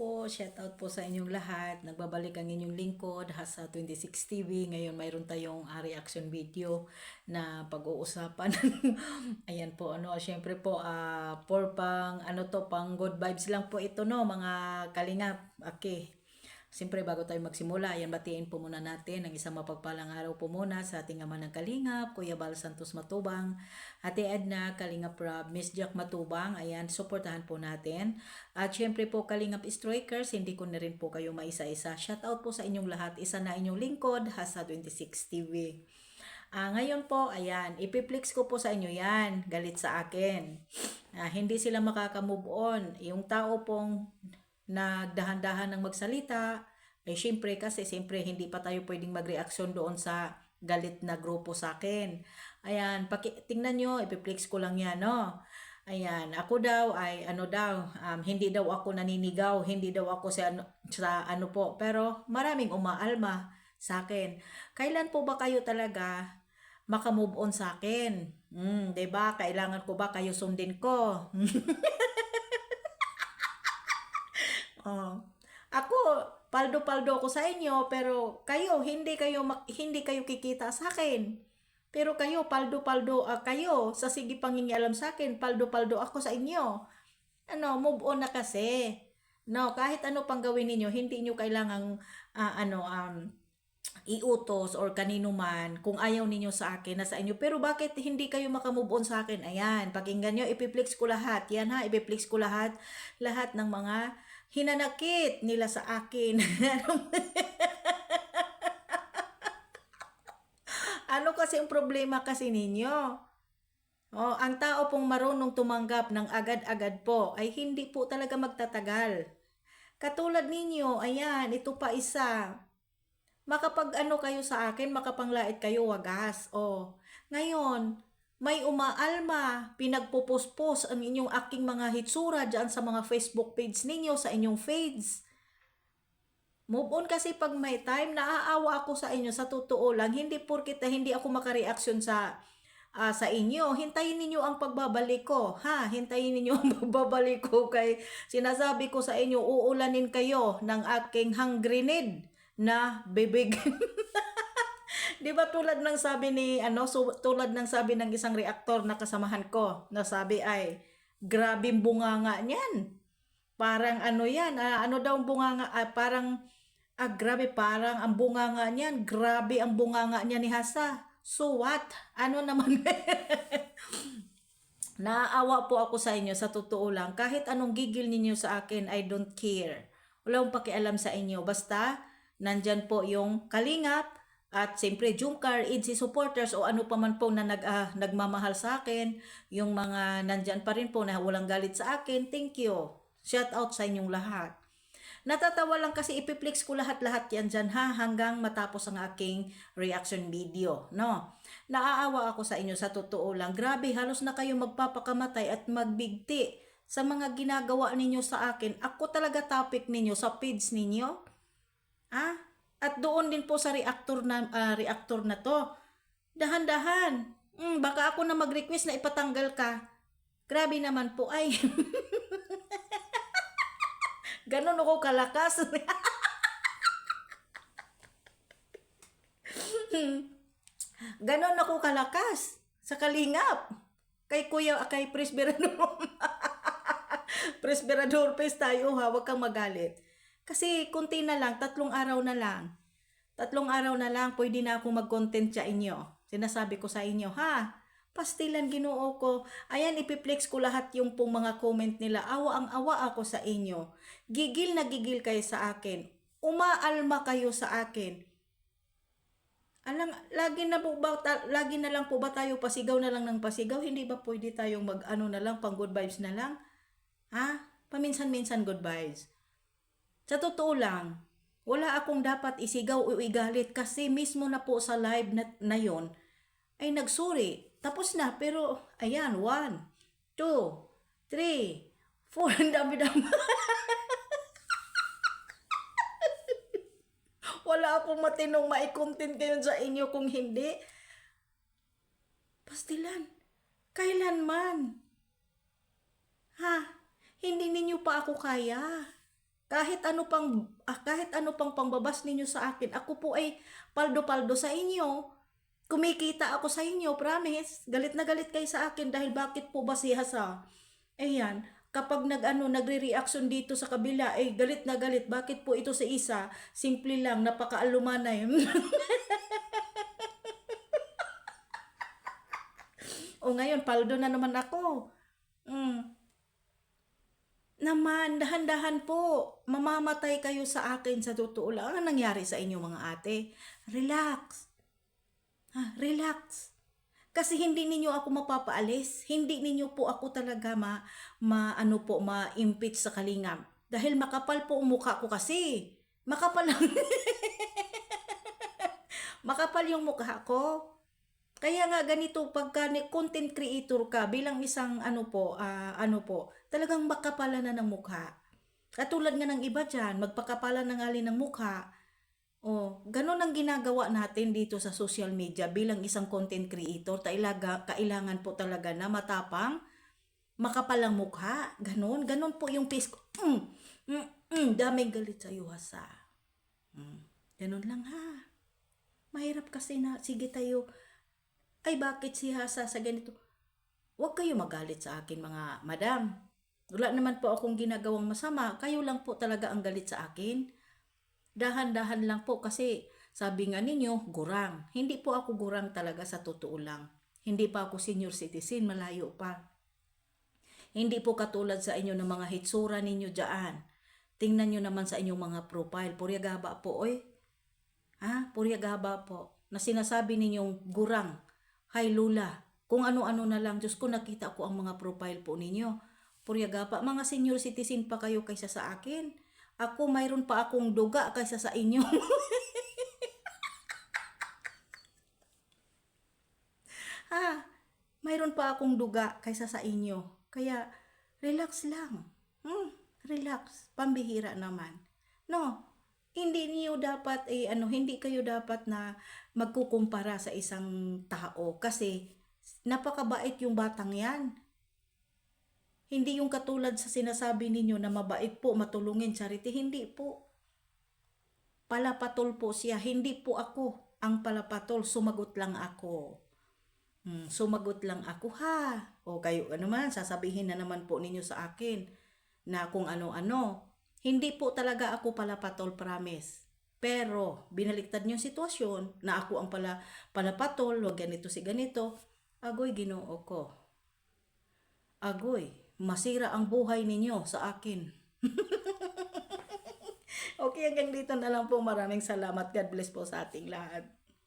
po, shout out po sa inyong lahat. Nagbabalik ang inyong lingkod, Hasa 26 TV. Ngayon mayroon tayong reaction video na pag-uusapan. Ayan po, syempre po, for pang, pang good vibes lang po ito, mga kalingap. Okay. Siyempre, bago tayo magsimula, ayan, batiin po muna natin ang isang mapagpalang araw po muna sa ating ama ng Kalingap, Kuya Bal Santos Matubang, Ate Edna, Kalingap Rob, Miss Jack Matubang, ayan, suportahan po natin. At siyempre po, Kalingap Strikers, hindi ko na rin po kayo maisa-isa. Shout out po sa inyong lahat, isa na inyong lingkod, Hasa 26 TV. Ngayon po, ayan, ipiplex ko po sa inyo yan, galit sa akin. Hindi sila makaka-move on. Yung tao pong nagdahan-dahan ng magsalita, ay syempre kasi hindi pa tayo pwedeng magreaksyon doon sa galit na grupo sa akin. Ayan, tingnan nyo, ipiplex ko lang yan, no? Ayan, ako daw ay hindi daw ako naninigaw, hindi daw ako sa ano po, pero maraming umaalma sa akin. Kailan po ba kayo talaga makamove on sa akin? 'Di ba? Kailangan ko ba kayo sundin ko? Oh. Ako, paldo-paldo ako sa inyo, pero kayo, hindi kayo kikita sa akin. Pero kayo, paldo-paldo kayo, sa sige pangingialam sa akin, paldo-paldo ako sa inyo. Move on na kasi. No, kahit ano pang gawin ninyo, hindi nyo kailangang iutos or kanino man kung ayaw ninyo sa akin na sa inyo. Pero bakit hindi kayo makamove on sa akin? Ayan, pakinggan nyo, ipiplex ko lahat. Yan ha, ipiplex ko lahat ng mga hinanakit nila sa akin. Ano kasi ang problema kasi ninyo? Ang tao pong marunong tumanggap ng agad-agad po ay hindi po talaga magtatagal. Katulad ninyo, ayan, ito pa isa. Makapag kayo sa akin, makapanglait kayo wagas. Ngayon, may umaalma, pinagpupospos ang inyong aking mga hitsura dyan sa mga Facebook page ninyo, sa inyong feeds. Move on kasi pag may time, naaawa ako sa inyo, sa totoo lang, hindi porkit hindi ako makareaksyon sa inyo. Hintayin ninyo ang pagbabalik ko, ha? Hintayin ninyo ang pagbabalik ko kay sinasabi ko sa inyo, uulanin kayo ng aking hand grenade na bibig. 'Di ba tulad ng sabi ni tulad ng sabi ng isang reaktor na kasamahan ko, na sabi ay grabing bunganga niyan. Parang yan, ano daw ang bunganga, parang grabe, parang ang bunganga niyan, grabe ang bunganga niya ni Hasa. So what? Ano naman? Naaawa po ako sa inyo, sa totoo lang. Kahit anong gigil ninyo sa akin, I don't care. Wala akong pakialam sa inyo. Basta, nandyan po yung Kalingap, at siyempre, Jungkar, EDC supporters o ano pa man po na nagmamahal sa akin, yung mga nandyan pa rin po na walang galit sa akin, thank you. Shout out sa inyong lahat. Natatawa lang kasi ipiplex ko lahat-lahat yan dyan ha, hanggang matapos ang aking reaction video, no? Naaawa ako sa inyo, sa totoo lang. Grabe, halos na kayo magpapakamatay at magbigti sa mga ginagawa ninyo sa akin. Ako talaga topic ninyo sa page ninyo. At doon din po sa reactor na to. Dahan-dahan. Baka ako na mag-request na ipatanggal ka. Grabe naman po ay. Ganon ako kalakas. Ganon ako kalakas sa Kalingap. Kay Presberador. Presberador face tayo ha, huwag kang magalit. Kasi kunti na lang, 3 araw na lang. 3 araw na lang, pwede na ako mag-content sa inyo. Sinasabi ko sa inyo, ha? Pastilan Ginoo ko. Ayan, ipiplex ko lahat yung pong mga comment nila. Awa ang awa ako sa inyo. Gigil na gigil kayo sa akin. Umaalma kayo sa akin. Lagi na lang po ba tayo pasigaw na lang ng pasigaw? Hindi ba pwede tayong na lang, pang good vibes na lang? Ha? Paminsan-minsan good vibes. Sa totoo lang, wala akong dapat isigaw o igalit kasi mismo na po sa live na yon ay nagsuri. Tapos na, pero ayan, 1, 2, 3, 4, ang dami-dami. Wala akong matinong maikontent kayo sa inyo kung hindi. Pastilan, kailanman. Ha? Hindi ninyo pa ako kaya. kahit ano pang pangbabas ninyo sa akin, ako po ay paldo-paldo sa inyo. Kumikita ako sa inyo, promise. Galit na galit kayo sa akin dahil bakit po ba si Hasa? Ayan, kapag nagre-reaction dito sa kabila, eh galit na galit. Bakit po ito sa isa? Simple lang, napakaalumanay. O ngayon, paldo na naman ako. Mm. Naman, dahan-dahan po. Mamamatay kayo sa akin sa totoo lang. Ang nangyari sa inyo mga ate? Relax. Ha, relax. Kasi hindi ninyo ako mapapaalis. Hindi ninyo po ako talaga ma-impeach sa kalingap. Dahil makapal po ang mukha ko kasi. Makapal lang. Makapal yung mukha ko. Kaya nga ganito, pagka content creator ka, bilang isang talagang makapala na ng mukha. Katulad nga ng iba dyan, magpakapala ng alin ng mukha. O, ganun ang ginagawa natin dito sa social media bilang isang content creator. Kailangan po talaga na matapang, makapalang mukha. Ganun po yung face ko. Daming galit sa iyo, Hasa. Ganun lang ha. Mahirap kasi na, sige tayo, ay bakit si Hasa sa ganito? Huwag kayo magalit sa akin mga madam. Wala naman po akong ginagawang masama. Kayo lang po talaga ang galit sa akin. Dahan-dahan lang po kasi sabi nga ninyo, gurang. Hindi po ako gurang talaga sa totoo lang. Hindi pa ako senior citizen, malayo pa. Hindi po katulad sa inyo ng mga hitsura ninyo dyan. Tingnan nyo naman sa inyong mga profile. Puryagaba po, oy. Ha? Puryagaba po. Na sinasabi ninyong gurang. Hay Lula, kung ano-ano na lang, Diyos ko nakita ko ang mga profile po ninyo. Puryagapa, mga senior citizen pa kayo kaysa sa akin. Ako, mayroon pa akong duga kaysa sa inyo. Ha? Mayroon pa akong duga kaysa sa inyo. Kaya, relax lang. Relax. Pambihira naman. No, hindi niyo dapat hindi kayo dapat na magkukumpara sa isang tao kasi napakabait yung batang 'yan. Hindi yung katulad sa sinasabi ninyo na mabait po, matulungin, charity, hindi po. Palapatol po siya, hindi po ako ang palapatol, sumagot lang ako. Sumagot lang ako ha. O kayo naman, sasabihin na naman po ninyo sa akin na kung ano-ano. Hindi po talaga ako palapatol, promise. Pero, binaliktad niyo yung sitwasyon na ako ang palapatol, wag ganito si ganito. Agoy, Ginoo ko. Agoy, masira ang buhay ninyo sa akin. Okay, hanggang dito na lang po. Maraming salamat. God bless po sa ating lahat.